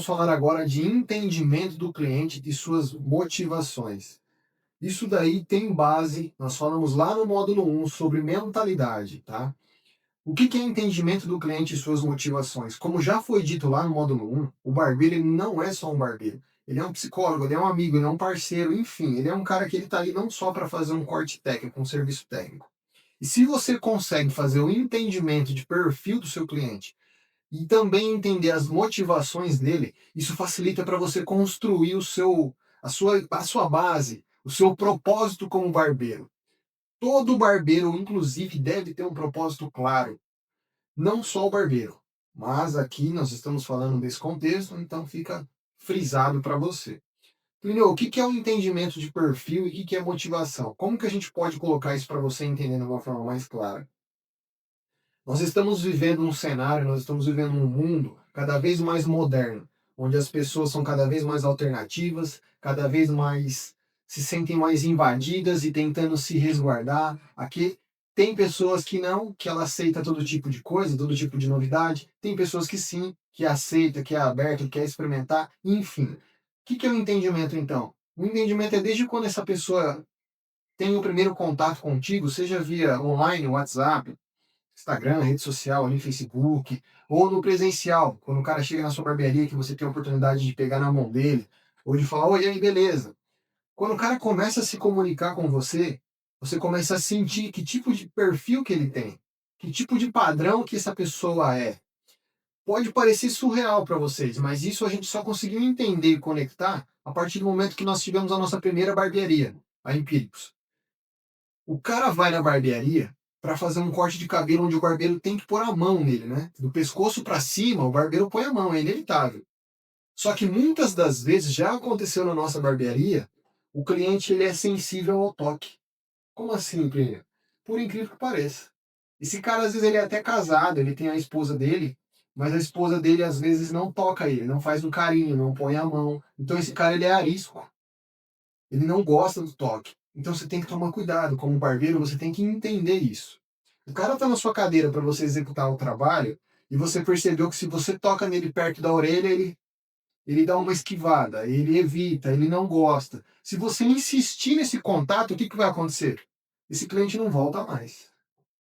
vamos falar agora de entendimento do cliente e suas motivações. Isso daí tem base, nós falamos lá no módulo 1 sobre mentalidade, tá? O que é entendimento do cliente e suas motivações? Como já foi dito lá no módulo 1, o barbeiro ele não é só um barbeiro. Ele é um psicólogo, ele é um amigo, ele é um parceiro, enfim, ele é um cara que ele está ali não só para fazer um corte técnico, um serviço técnico. E se você consegue fazer o entendimento de perfil do seu cliente e também entender as motivações dele, isso facilita para você construir a sua base, o seu propósito como barbeiro. Todo barbeiro, inclusive, deve ter um propósito claro. Não só o barbeiro. Mas aqui nós estamos falando desse contexto, então fica frisado para você. Plínio, o que é o entendimento de perfil e o que é motivação? Como que a gente pode colocar isso para você entender de uma forma mais clara? Nós estamos vivendo um cenário, nós estamos vivendo um mundo cada vez mais moderno, onde as pessoas são cada vez mais alternativas, cada vez mais se sentem mais invadidas e tentando se resguardar. Aqui tem pessoas que não, que ela aceita todo tipo de coisa, todo tipo de novidade. Tem pessoas que sim, que aceita, que é aberto, que quer experimentar, enfim. O que é o entendimento então? O entendimento é desde quando essa pessoa tem o primeiro contato contigo, seja via online, WhatsApp, Instagram, rede social, ali, Facebook, ou no presencial, quando o cara chega na sua barbearia que você tem a oportunidade de pegar na mão dele, ou de falar, oi, e aí, beleza. Quando o cara começa a se comunicar com você, você começa a sentir que tipo de perfil que ele tem, que tipo de padrão que essa pessoa é. Pode parecer surreal para vocês, mas isso a gente só conseguiu entender e conectar a partir do momento que nós tivemos a nossa primeira barbearia, a Empíricos. O cara vai na barbearia para fazer um corte de cabelo onde o barbeiro tem que pôr a mão nele, né? Do pescoço para cima, o barbeiro põe a mão, é inevitável. Só que muitas das vezes já aconteceu na nossa barbearia, o cliente ele é sensível ao toque. Como assim, Plínio? Por incrível que pareça. Esse cara às vezes ele é até casado, ele tem a esposa dele, mas a esposa dele às vezes não toca ele, não faz um carinho, não põe a mão. Então esse cara ele é arisco. Ele não gosta do toque. Então você tem que tomar cuidado. Como barbeiro, você tem que entender isso. O cara está na sua cadeira para você executar o trabalho e você percebeu que se você toca nele perto da orelha, ele dá uma esquivada, ele evita, ele não gosta. Se você insistir nesse contato, o que vai acontecer? Esse cliente não volta mais.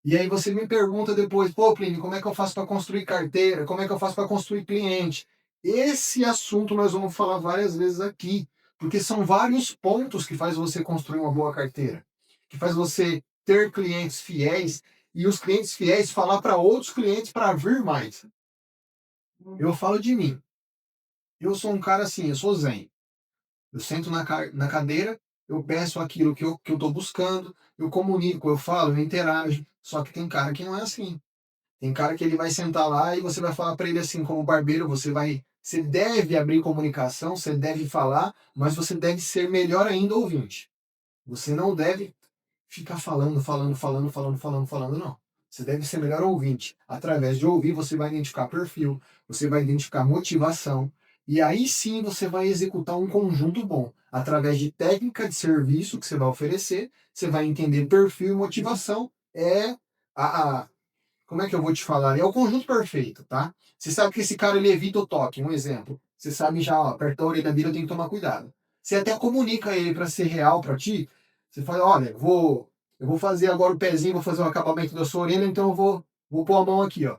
E aí você me pergunta depois, pô, Plínio, como é que eu faço para construir carteira? Como é que eu faço para construir cliente? Esse assunto nós vamos falar várias vezes aqui, porque são vários pontos que faz você construir uma boa carteira, que faz você ter clientes fiéis e os clientes fiéis falar para outros clientes para vir mais. Eu falo de mim. Eu sou um cara assim, eu sou zen. Eu sento na cadeira, eu peço aquilo que eu tô buscando, eu comunico, eu falo, eu interajo. Só que tem cara que não é assim. Tem cara que ele vai sentar lá e você vai falar para ele assim, como barbeiro, você deve abrir comunicação, você deve falar, mas você deve ser melhor ainda ouvinte. Você não deve ficar falando, falando, falando, falando, falando, falando, não. Você deve ser melhor ouvinte. Através de ouvir, você vai identificar perfil, você vai identificar motivação, e aí sim você vai executar um conjunto bom. Através de técnica de serviço que você vai oferecer, você vai entender perfil e motivação. É a como é que eu vou te falar? É o conjunto perfeito, tá? Você sabe que esse cara ele evita o toque, um exemplo. Você sabe já, ó, perto da orelha dele eu tenho que tomar cuidado. Você até comunica ele para ser real para ti. Você fala, olha, eu vou fazer agora o pezinho, vou fazer o acabamento da sua orelha, então eu vou pôr a mão aqui, ó.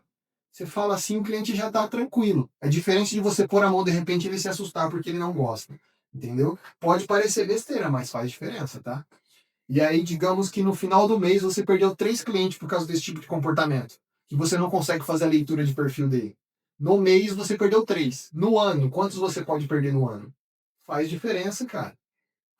Você fala assim, o cliente já tá tranquilo. É diferente de você pôr a mão de repente ele se assustar porque ele não gosta. Entendeu? Pode parecer besteira, mas faz diferença, tá? E aí, digamos que no final do mês você perdeu 3 clientes por causa desse tipo de comportamento, que você não consegue fazer a leitura de perfil dele. No mês você perdeu 3. No ano, quantos você pode perder no ano? Faz diferença, cara.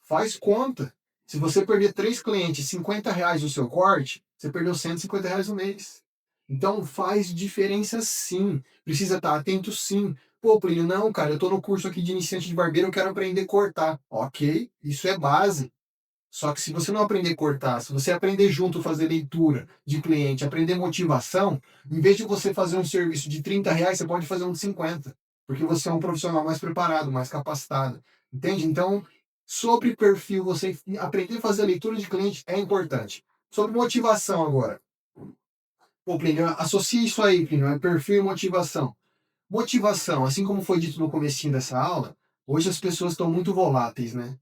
Faz conta. Se você perder 3 clientes, R$ 50 do seu corte, você perdeu R$ 150 no mês. Então faz diferença sim. Precisa estar atento sim. Pô, Plínio, não, cara, eu tô no curso aqui de iniciante de barbeiro, eu quero aprender a cortar. Ok, isso é base. Só que se você não aprender a cortar, se você aprender junto a fazer leitura de cliente, aprender motivação, em vez de você fazer um serviço de R$ 30, você pode fazer um de 50, porque você é um profissional mais preparado, mais capacitado. Entende? Então, sobre perfil, você aprender a fazer a leitura de cliente é importante. Sobre motivação agora. Pô, Plínio, associa isso aí, Plínio, é perfil e motivação. Motivação, assim como foi dito no comecinho dessa aula, hoje as pessoas estão muito voláteis, né?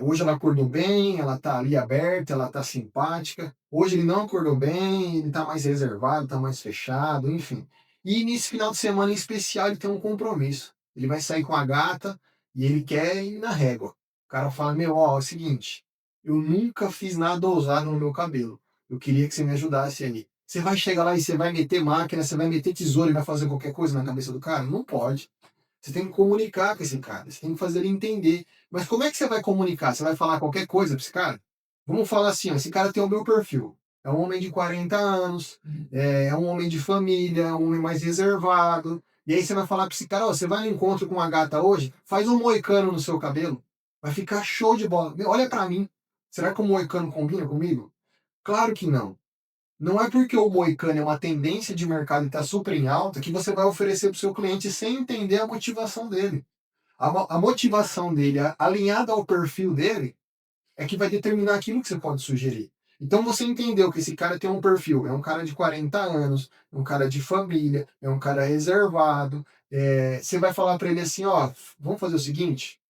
Hoje ela acordou bem, ela está ali aberta, ela está simpática. Hoje ele não acordou bem, ele está mais reservado, está mais fechado, enfim. E nesse final de semana em especial ele tem um compromisso. Ele vai sair com a gata e ele quer ir na régua. O cara fala, meu, ó, é o seguinte, eu nunca fiz nada ousado no meu cabelo. Eu queria que você me ajudasse aí. Você vai chegar lá e você vai meter máquina, você vai meter tesoura e vai fazer qualquer coisa na cabeça do cara? Não pode. Você tem que comunicar com esse cara, você tem que fazer ele entender. Mas como é que você vai comunicar? Você vai falar qualquer coisa para esse cara? Vamos falar assim, ó, esse cara tem o meu perfil. É um homem de 40 anos, é um homem de família, é um homem mais reservado. E aí você vai falar para esse cara, ó, você vai no encontro com uma gata hoje, faz um moicano no seu cabelo, vai ficar show de bola. Meu, olha para mim, será que o moicano combina comigo? Claro que não. Não é porque o moicano é uma tendência de mercado e está super em alta que você vai oferecer para o seu cliente sem entender a motivação dele. A motivação dele, alinhada ao perfil dele, é que vai determinar aquilo que você pode sugerir. Então você entendeu que esse cara tem um perfil, é um cara de 40 anos, é um cara de família, é um cara reservado. Você vai falar para ele assim, ó, vamos fazer o seguinte,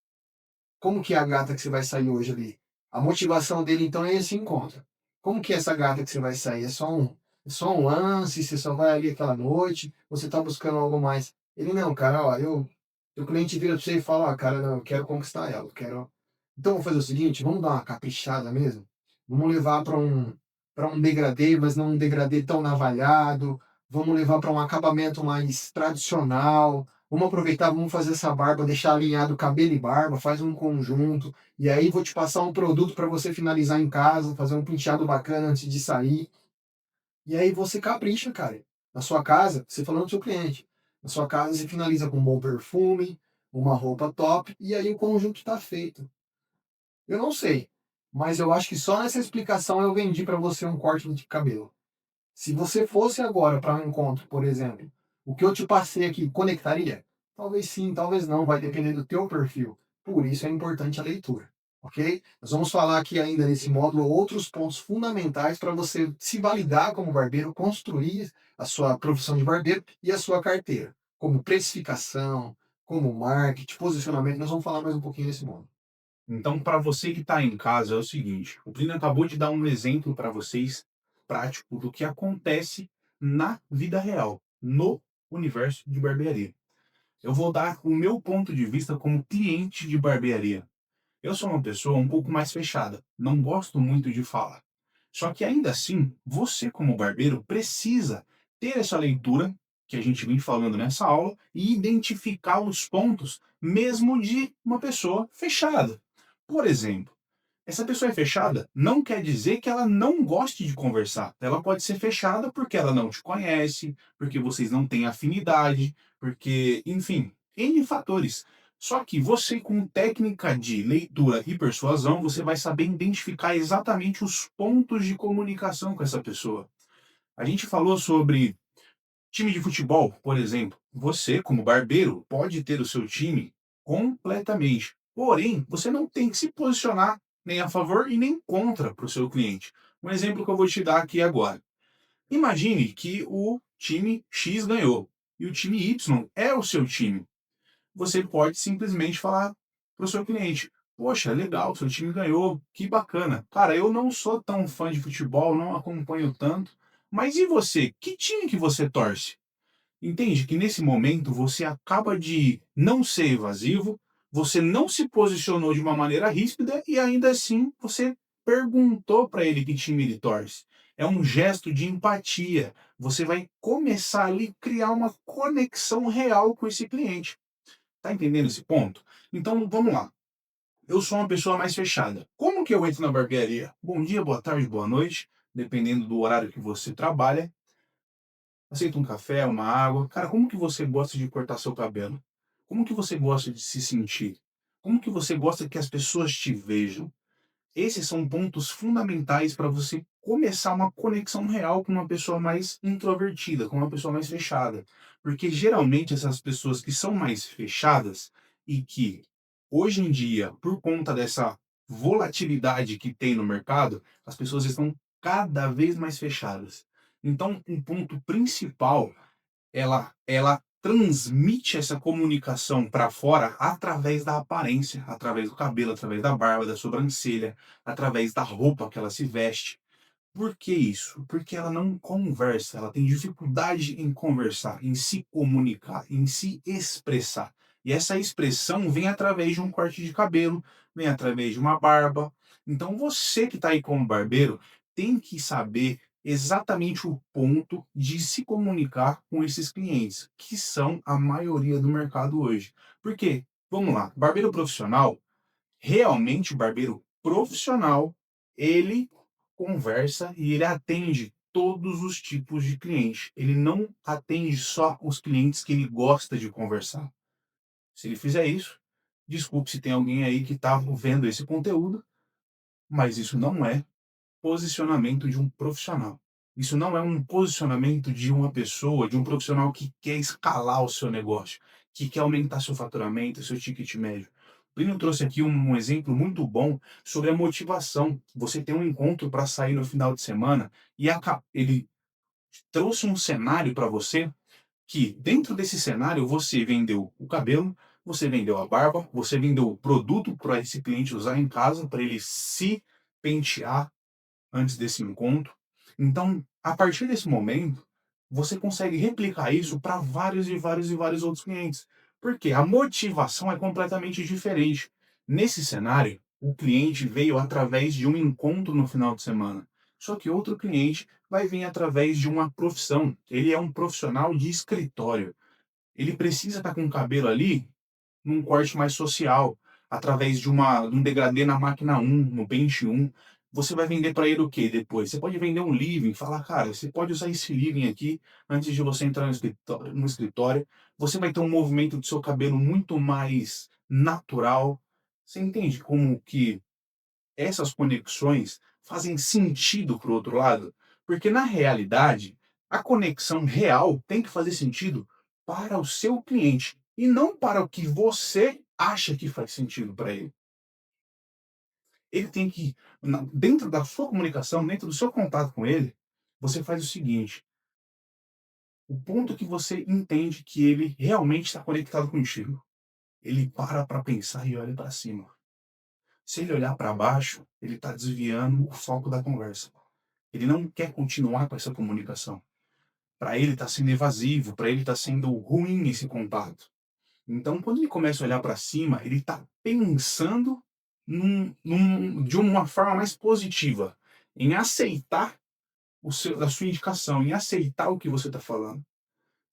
como que é a gata que você vai sair hoje ali? A motivação dele, então, é esse encontro. Como que é essa gata que você vai sair? É só um lance? Você só vai ali aquela noite? Ou você tá buscando algo mais? Ele, não, cara, ó, o cliente vira pra você e fala, ó, cara, não, eu quero conquistar ela, eu quero... Então, vamos fazer o seguinte, vamos dar uma caprichada mesmo? Vamos levar para um degradê, mas não um degradê tão navalhado. Vamos levar para um acabamento mais tradicional. Vamos aproveitar, vamos fazer essa barba, deixar alinhado cabelo e barba, faz um conjunto. E aí vou te passar um produto para você finalizar em casa, fazer um penteado bacana antes de sair. E aí você capricha, cara. Na sua casa, você falando pro seu cliente. Na sua casa você finaliza com um bom perfume, uma roupa top, e aí o conjunto está feito. Eu não sei, mas eu acho que só nessa explicação eu vendi para você um corte de cabelo. Se você fosse agora para um encontro, por exemplo, o que eu te passei aqui conectaria? Talvez sim, talvez não, vai depender do teu perfil. Por isso é importante a leitura, ok? Nós vamos falar aqui ainda nesse módulo outros pontos fundamentais para você se validar como barbeiro, construir a sua profissão de barbeiro e a sua carteira, como precificação, como marketing, posicionamento. Nós vamos falar mais um pouquinho nesse módulo. Então, para você que está em casa, é o seguinte: o Plínio acabou de dar um exemplo para vocês prático do que acontece na vida real, no universo de barbearia. Eu vou dar o meu ponto de vista como cliente de barbearia. Eu sou uma pessoa um pouco mais fechada, não gosto muito de falar. Só que ainda assim, você como barbeiro precisa ter essa leitura que a gente vem falando nessa aula e identificar os pontos mesmo de uma pessoa fechada. Por exemplo, essa pessoa é fechada não quer dizer que ela não goste de conversar. Ela pode ser fechada porque ela não te conhece, porque vocês não têm afinidade, porque, enfim, N fatores. Só que você, com técnica de leitura e persuasão, você vai saber identificar exatamente os pontos de comunicação com essa pessoa. A gente falou sobre time de futebol, por exemplo. Você, como barbeiro, pode ter o seu time completamente. Porém, você não tem que se posicionar nem a favor e nem contra para o seu cliente. Um exemplo que eu vou te dar aqui agora. Imagine que o time X ganhou e o time Y é o seu time. Você pode simplesmente falar para o seu cliente: poxa, legal, seu time ganhou, que bacana. Cara, eu não sou tão fã de futebol, não acompanho tanto, mas e você? Que time que você torce? Entende que nesse momento você acaba de não ser evasivo, você não se posicionou de uma maneira ríspida e ainda assim você perguntou para ele que time ele torce. É um gesto de empatia. Você vai começar ali a criar uma conexão real com esse cliente. Tá entendendo esse ponto? Então vamos lá. Eu sou uma pessoa mais fechada. Como que eu entro na barbearia? Bom dia, boa tarde, boa noite, dependendo do horário que você trabalha. Aceita um café, uma água. Cara, como que você gosta de cortar seu cabelo? Como que você gosta de se sentir? Como que você gosta que as pessoas te vejam? Esses são pontos fundamentais para você começar uma conexão real com uma pessoa mais introvertida, com uma pessoa mais fechada. Porque geralmente essas pessoas que são mais fechadas e que hoje em dia, por conta dessa volatilidade que tem no mercado, as pessoas estão cada vez mais fechadas. Então, um ponto principal ela transmite essa comunicação para fora através da aparência, através do cabelo, através da barba, da sobrancelha, através da roupa que ela se veste. Por que isso? Porque ela não conversa, ela tem dificuldade em conversar, em se comunicar, em se expressar. E essa expressão vem através de um corte de cabelo, vem através de uma barba. Então você que está aí como barbeiro tem que saber exatamente o ponto de se comunicar com esses clientes, que são a maioria do mercado hoje. Por quê? Vamos lá, barbeiro profissional, realmente o barbeiro profissional, ele conversa e ele atende todos os tipos de cliente. Ele não atende só os clientes que ele gosta de conversar. Se ele fizer isso, desculpe se tem alguém aí que está vendo esse conteúdo, mas isso não é posicionamento de um profissional. Isso não é um posicionamento de uma pessoa, de um profissional que quer escalar o seu negócio, que quer aumentar seu faturamento, seu ticket médio. O Plínio trouxe aqui um exemplo muito bom sobre a motivação. Você tem um encontro para sair no final de semana e ele trouxe um cenário para você que, dentro desse cenário, você vendeu o cabelo, você vendeu a barba, você vendeu o produto para esse cliente usar em casa, para ele se pentear antes desse encontro. Então, a partir desse momento, você consegue replicar isso para vários e vários e vários outros clientes. Porque a motivação é completamente diferente. Nesse cenário, o cliente veio através de um encontro no final de semana. Só que outro cliente vai vir através de uma profissão. Ele é um profissional de escritório. Ele precisa estar com o cabelo ali num corte mais social, através de um degradê na máquina 1, no pente 1. Você vai vender para ele o quê depois? Você pode vender um living, falar, cara, você pode usar esse living aqui antes de você entrar no escritório. Você vai ter um movimento do seu cabelo muito mais natural. Você entende como que essas conexões fazem sentido para o outro lado? Porque na realidade, a conexão real tem que fazer sentido para o seu cliente e não para o que você acha que faz sentido para ele. Ele tem que, dentro da sua comunicação, dentro do seu contato com ele, você faz o seguinte: o ponto que você entende que ele realmente está conectado contigo, ele para pensar e olha para cima. Se ele olhar para baixo, ele está desviando o foco da conversa. Ele não quer continuar com essa comunicação. Para ele está sendo evasivo, para ele está sendo ruim esse contato. Então, quando ele começa a olhar para cima, ele está pensando de uma forma mais positiva, em aceitar a sua indicação, em aceitar o que você está falando.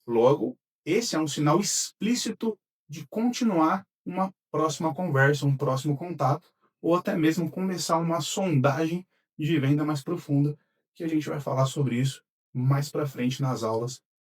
Logo, esse é um sinal explícito de continuar uma próxima conversa, um próximo contato, ou até mesmo começar uma sondagem de venda mais profunda, que a gente vai falar sobre isso mais para frente nas aulas